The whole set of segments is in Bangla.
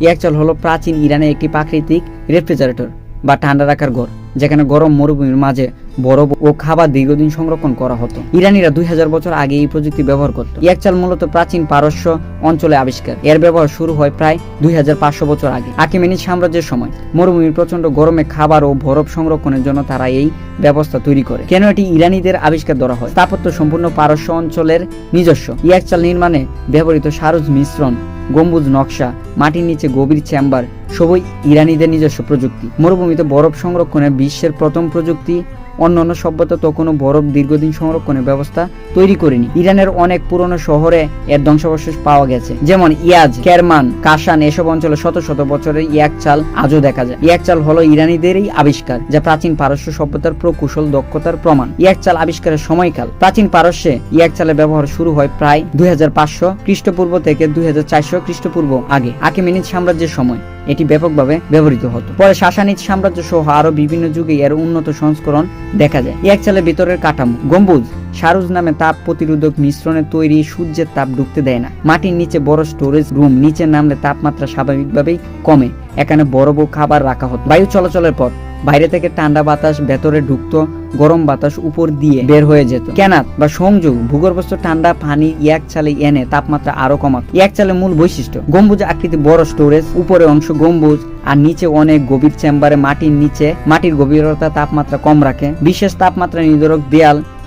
ইয়াকচাল হলো প্রাচীন ইরানের একটি প্রাকৃতিক রেফ্রিজারেটর বা ঠান্ডা রাখার ঘর, যেখানে গরম মরুভূমির মাঝে বরফ ও খাবার দীর্ঘদিন সংরক্ষণ করা হতো। ইরানিরা 2000 বছর আগে এই প্রযুক্তি ব্যবহার করত। ইয়াকচাল মূলত প্রাচীন পারস্য অঞ্চলে আবিষ্কার। এর ব্যবহার শুরু হয় প্রায় 2500 বছর আগে, আকিমেনিড সাম্রাজ্যের সময়। মরুভূমির প্রচন্ড গরমে খাবার ও বরফ সংরক্ষণের জন্য তারা এই ব্যবস্থা তৈরি করে। কেন এটি ইরানিদের আবিষ্কার ধরা হয়? স্থাপত্য সম্পূর্ণ পারস্য অঞ্চলের নিজস্ব। ইয়াকচাল নির্মাণে ব্যবহৃত সারুজ মিশ্রণ, গম্বুজ নকশা, মাটির নিচে গভীর চেম্বার সবই ইরানিদের নিজস্ব প্রযুক্তি। মরুভূমিতে বরফ সংরক্ষণে বিশ্বের প্রথম প্রযুক্তি। অন্যান্য সভ্যতা তখনও বরফ দীর্ঘদিন সংরক্ষণের ব্যবস্থা তৈরি করেনি। ইরানের অনেক পুরনো শহরে এর ধ্বংসাবশেষ পাওয়া গেছে, যেমন ইয়াজ, কেরমান, কাশান। এসব অঞ্চলে শত শত বছরের ইয়াকচাল আজও দেখা যায়। ইয়াকচাল হলো ইরানিদেরই আবিষ্কার, যা প্রাচীন পারস্য সভ্যতার প্রকৌশল দক্ষতার প্রমাণ। ইয়াকচাল আবিষ্কারের সময়কাল। প্রাচীন পারস্যে ইয়াকচালের ব্যবহার শুরু হয় প্রায় 2500 খ্রিস্টপূর্ব থেকে 2400 খ্রিস্টপূর্ব আগে, আকিমেনিড সাম্রাজ্যের সময় এটি ব্যাপকভাবে ব্যবহৃত হতো। পরে সাসানিদ সাম্রাজ্য সহ আরো বিভিন্ন যুগে এর উন্নত সংস্করণ দেখা যায়। ইয়াকচালের ভিতরের কাঠামো। গম্বুজ সারুজ নামে তাপ প্রতিরোধক মিশ্রণে তৈরি, সূর্যের তাপ ঢুকতে দেয় না। মাটির নিচে বড় স্টোরেজ রুম, নিচে নামলে তাপমাত্রা স্বাভাবিকভাবেই কমে। এখানে বরফ ও খাবার রাখা হতো। বায়ু চলাচলের পথ। বাইরে থেকে ঠান্ডা বাতাস ভেতরে ঢুকতো, গরম বাতাস উপর দিয়ে বের হয়ে যেত। কেনাত বা সংযোগ, ভূগর্ভস্থ ঠান্ডা পানি ইয়াকচালে এনে তাপমাত্রা আরো কমাত। ইয়াকচালের মূল বৈশিষ্ট্য: গম্বুজ আকৃতি, বড় স্টোরেজ, উপরে অংশ গম্বুজ আর নিচে অনেক গভীর চেম্বারে। মাটির নিচে মাটির গভীরতা তাপমাত্রা কম রাখে। বিশেষ তাপমাত্রা নির্ধারক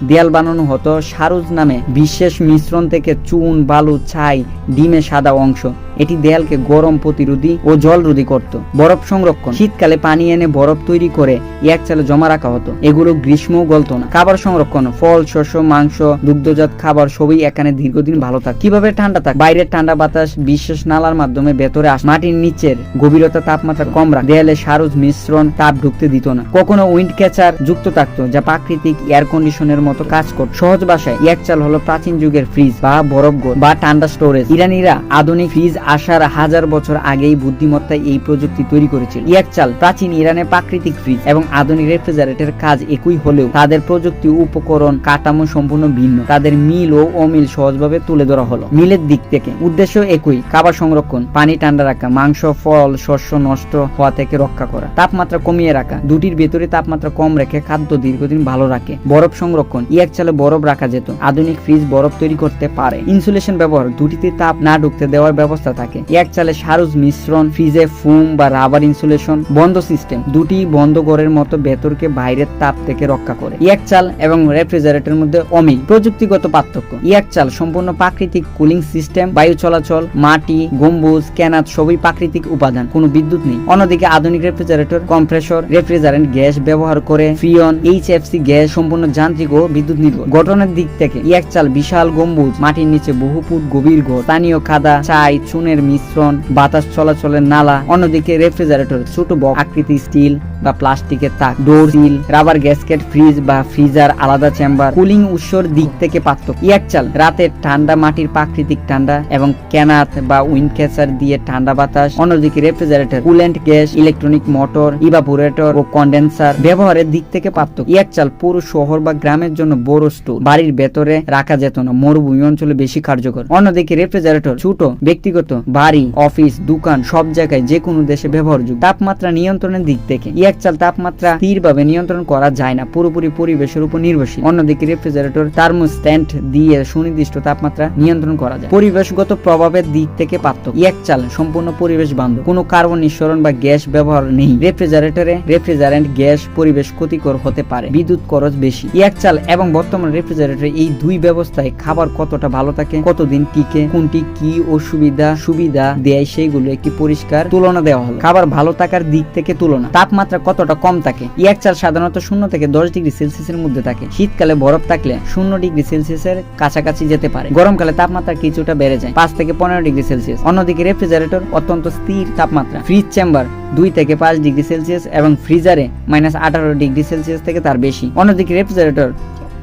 দেয়াল বানানো হতো সারুজ নামে বিশেষ মিশ্রণ থেকে, চুন, বালু, ছাই, ডিমে সাদা অংশ। এটি দেয়ালকে গরম প্রতিরোধী ও জলরোধী করত। বরফ সংরক্ষণ। শীতকালে পানি এনে বরফ তৈরি করে ইয়াকচালে জমা রাখা হতো। এগুলো গ্রীষ্মও গলত না। খাবার সংরক্ষণ। ফল, শস্য, মাংস, দুগ্ধজাত খাবার সবই এখানে দীর্ঘদিন ভালো থাকে। কিভাবে ঠান্ডা থাকে? বাইরের ঠান্ডা বাতাস বিশেষ নালার মাধ্যমে ভেতরে আসে। মাটির নিচের গভীরতা তাপমাত্রা কম রাখে। দেয়ালে সারুজ মিশ্রণ তাপ ঢুকতে দিত না। কখনো উইন্ড ক্যাচার যুক্ত থাকতো, যা প্রাকৃতিক এয়ার কন্ডিশনের মতো কাজ করত। সহজ ভাষায় ইয়াকচাল হলো প্রাচীন যুগের ফ্রিজ বা বরফঘর বা ঠান্ডা স্টোরেজ। ইরানিরা আধুনিক ফ্রিজ আসার 1000 বছর আগেই বুদ্ধিমত্তায় এই প্রযুক্তি তৈরি করেছিল। ইয়াকচাল প্রাচীন ইরানের প্রাকৃতিক ফ্রিজ এবং আধুনিক রেফ্রিজারেটরের কাজ একই হলেও তাদের প্রযুক্তি, উপকরণ, কাঠামো সম্পূর্ণ ভিন্ন। তাদের মিল ও অমিল সহজভাবে তুলে ধরা হলো। মিলের দিক থেকে উদ্দেশ্য একই: খাবার সংরক্ষণ, পানি ঠান্ডা রাখা, মাংস, ফল, শস্য নষ্ট হওয়া থেকে রক্ষা করা, তাপমাত্রা কমিয়ে রাখা। দুটির ভেতরে তাপমাত্রা কম রেখে খাদ্য দীর্ঘদিন ভালো রাখে। বরফ সংরক্ষণ। ইয়াকচালে বরফ রাখা যেত। আধুনিক ফ্রিজ বরফ তৈরি করতে পারে। ইনসুলেশন ব্যবহার। দুটিতে তাপ না ঢুকতে দেওয়ার ব্যবস্থা থাকে। ইয়াকচালে সারুজ মিশ্রণ, ফ্রিজে ফোম বা রাবার ইনসুলেশন। বন্ধ সিস্টেম। দুটি বন্ধ ঘরের মতো ভেতরকে বাইরের তাপ থেকে রক্ষা করে। ইয়াকচাল এবং রেফ্রিজারেটরের মধ্যে অমিল। প্রযুক্তিগত পার্থক্য। ইয়াকচাল সম্পূর্ণ প্রাকৃতিক কুলিং সিস্টেম, বায়ু চলাচল, মাটি, গম্বুজ, কেনাত সবই প্রাকৃতিক উপাদান, কোনো বিদ্যুৎ নেই। অন্যদিকে আধুনিক রেফ্রিজারেটর কম্প্রেসর, রেফ্রিজারেন্ট গ্যাস ব্যবহার করে, ফ্রিয়ন, HFC গ্যাস, সম্পূর্ণ যান্ত্রিক ও বিদ্যুৎ নির্ভর। গঠনের দিক থেকে ইয়াকচাল বিশাল গম্বুজ, মাটির নিচে বহু ফুট গভীর ঘর, স্থানীয় খাদা, ছাই, চুনের মিশ্রণ, বাতাস চলাচলের নালা। অন্যদিকে রেফ্রিজারেটর ছোট বক্স আকৃতি, স্টিল বা প্লাস্টিকের তাক, ডোর সিল, রাবার গ্যাসকেট, ফ্রিজ বা ফ্রিজার, আলাদা চেম্বার। কুলিং উৎসর দিক থেকে পার্থক্য। ইয়াকচাল রাতের ঠান্ডা, মাটির প্রাকৃতিক ঠান্ডা এবং কেনাত বা উইন্ড ক্যাচার দিয়ে ঠান্ডা বাতাস। অন্যদিকে refrigerator coolant gas, electronic motor, evaporator ও কন্ডেন্সার। ব্যবহারের দিক থেকে পার্থক্য। ইয়াকচাল পুরো শহর বা গ্রামের জন্য বড় স্টোর, বাড়ির ভেতরে রাখা যেত না, মরুভূমি অঞ্চলে বেশি কার্যকর। অন্যদিকে রেফ্রিজারেটর ছোট, ব্যক্তিগত, বাড়ি, অফিস, দোকান সব জায়গায় যে কোনো দেশে ব্যবহারযোগ্য। তাপমাত্রা নিয়ন্ত্রণের দিক থেকে ইয়াকচাল তাপমাত্রা স্থিরভাবে নিয়ন্ত্রণ করা যায় না, পুরোপুরি পরিবেশের উপর নির্ভরশীল। অন্যদিকে রেফ্রিজারেটর থার্মোস্ট্যাট দিয়ে সুনির্দিষ্ট তাপমাত্রা নিয়ন্ত্রণ করা যায়। পরিবেশগত প্রভাবের দিক থেকে পার্থক্য। ইয়াকচাল সম্পূর্ণ পরিবেশ বান্ধব, কোনো কার্বন নিঃসরণ বা গ্যাস ব্যবহার নেই। রেফ্রিজারেটরে রেফ্রিজারেন্ট গ্যাস পরিবেশ ক্ষতিকর হতে পারে, বিদ্যুৎ খরচ বেশি। ইয়াকচাল এবং বর্তমান রেফ্রিজারেটর এই দুই ব্যবস্থায় খাবার কতটা ভালো থাকে, কতদিন টিকে, কোনটি কি সুবিধা দেয় সেইগুলো একটি পরিষ্কার তুলনা দেওয়া হলো। খাবার ভালো থাকার দিক থেকে তুলনা। তাপমাত্রা কতটা কম থাকে। ইয়াকচাল সাধারণত 0 থেকে 10 ডিগ্রি সেলসিয়াসের মধ্যে থাকে। শীতকালে বরফ থাকলে 0 ডিগ্রি সেলসিয়াসের কাছাকাছি যেতে পারে। গরমকালে তাপমাত্রা কিছুটা বেড়ে যায়, 5 থেকে 15 ডিগ্রি সেলসিয়াস। অন্যদিকে রেফ্রিজারেটর অত্যন্ত স্থির তাপমাত্রা। ফ্রিজ চেম্বার 2 থেকে 5 ডিগ্রি সেলসিয়াস এবং ফ্রিজারে -18 ডিগ্রি সেলসিয়াস থেকে তার বেশি। অন্যদিকে রেফ্রিজারেটর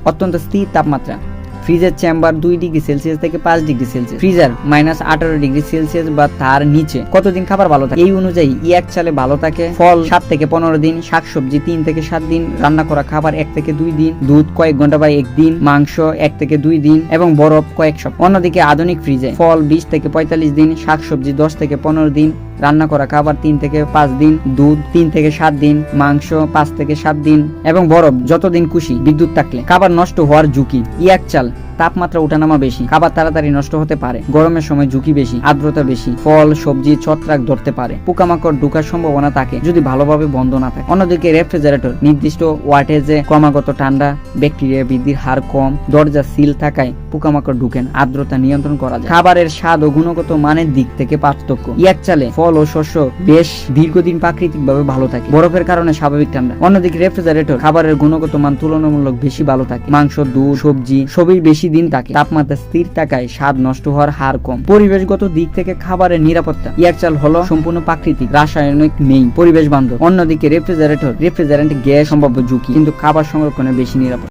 অত্যন্ত স্থির তাপমাত্রা। ফ্রিজের চেম্বার 2 ডিগ্রি সেলসিয়াস থেকে 5 degree Celsius, freezer -18 degree Celsius বা তার নিচে। কতদিন খাবার ভালো থাকে? এই অনুযায়ী ইয়াকচালে ভালো থাকে ফল 7 থেকে 15 দিন, শাকসবজি 3 থেকে 7 দিন, রান্না করা খাবার 1 থেকে 2 দিন, দুধ কয়েক ঘন্টা বা 1 দিন, মাংস 1 থেকে 2 দিন এবং বরফ কয়েক সপ্তাহ। অন্যদিকে আধুনিক ফ্রিজে ফল 20 থেকে 45 দিন, শাকসবজি 10 থেকে 15 দিন, রান্না করা খাবার 3 থেকে 5 দিন, দুধ 3 থেকে 7 দিন, মাংস 5 থেকে 7 দিন এবং বরফ যতদিন খুশি। বিদ্যুৎ থাকলে খাবার নষ্ট হওয়ার ঝুঁকি। এক চাল তাপমাত্রা ওঠানামা বেশি, খাবার তাড়াতাড়ি নষ্ট হতে পারে, গরমের সময় ঝুঁকি বেশি, আর্দ্রতা বেশি, ফল সবজি ছত্রাক ধরতে পারে, পোকামাকড় ঢোকার সম্ভাবনা থাকে যদি ভালোভাবে বন্ধ না থাকে। অন্যদিকে রেফ্রিজারেটর নির্দিষ্ট ওয়াটেজে ক্রমাগত ঠান্ডা, ব্যাকটেরিয়া বৃদ্ধির হার কম, দরজা সিল থাকায় পোকামাকড় ঢুকেন, আর্দ্রতা নিয়ন্ত্রণ করা যায়। খাবারের স্বাদ ও গুণগত মানের দিক থেকে পার্থক্য। এক চালে ফল ও শস্য বেশ দীর্ঘদিন প্রাকৃতিকভাবে ভালো থাকে, বরফের কারণে স্বাভাবিক ঠান্ডা। অন্যদিকে রেফ্রিজারেটর খাবারের গুণগত মান তুলনামূলক বেশি ভালো থাকে, মাংস দুধ সবজি সবই বেশি দিন থাকে, তাপমাত্রা স্থির থাকায় স্বাদ নষ্ট হওয়ার হার কম। পরিবেশগত দিক থেকে খাবারের নিরাপত্তা। এক চাল হলো সম্পূর্ণ প্রাকৃতিক, রাসায়নিক নেই, পরিবেশ বান্ধব। অন্যদিকে রেফ্রিজারেন্ট গ্যাস সম্ভাব্য ঝুঁকি, কিন্তু খাবার সংরক্ষণে বেশি নিরাপদ।